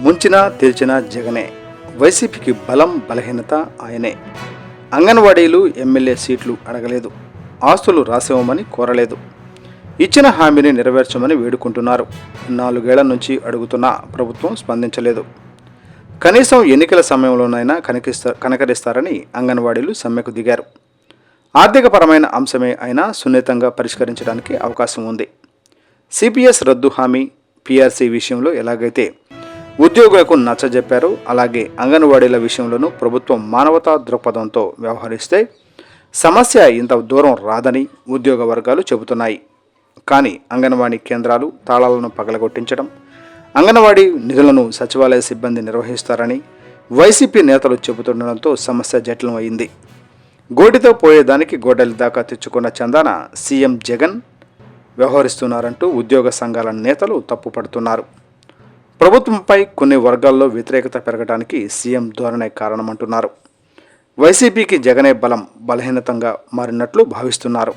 ముంచినా తేల్చినా జగనే. వైసీపీకి బలం బలహీనత ఆయనే. అంగన్వాడీలు ఎమ్మెల్యే సీట్లు అడగలేదు, ఆస్తులు రాసివ్వమని కోరలేదు. ఇచ్చిన హామీని నెరవేర్చమని వేడుకుంటున్నారు. 4 ఏళ్ల నుంచి అడుగుతున్నా ప్రభుత్వం స్పందించలేదు. కనీసం ఎన్నికల సమయంలోనైనా కనకరిస్తారని అంగన్వాడీలు సమ్మెకు దిగారు. ఆర్థికపరమైన అంశమే అయినా సున్నితంగా పరిష్కరించడానికి అవకాశం ఉంది. సిపిఎస్ రద్దు హామీ, పిఆర్సీ విషయంలో ఎలాగైతే ఉద్యోగులకు నచ్చజెప్పారో అలాగే అంగన్వాడీల విషయంలోనూ ప్రభుత్వం మానవతా దృక్పథంతో వ్యవహరిస్తే సమస్య ఇంత దూరం రాదని ఉద్యోగ వర్గాలు చెబుతున్నాయి. కానీ అంగన్వాడీ కేంద్రాలు తాళాలను పగలగొట్టించడం, అంగన్వాడీ నిధులను సచివాలయ సిబ్బంది నిర్వహిస్తారని వైసీపీ నేతలు చెబుతుండడంతో సమస్య జటిలం అయింది. గోటితో పోయేదానికి గోడలి దాకా తెచ్చుకున్న చందాన సీఎం జగన్ వ్యవహరిస్తున్నారంటూ ఉద్యోగ సంఘాల నేతలు తప్పుపడుతున్నారు. ప్రభుత్వంపై కొన్ని వర్గాల్లో వ్యతిరేకత పెరగడానికి సీఎం ధోరణే కారణమంటున్నారు. వైసీపీకి జగనే బలహీనతంగా మారినట్లు భావిస్తున్నారు.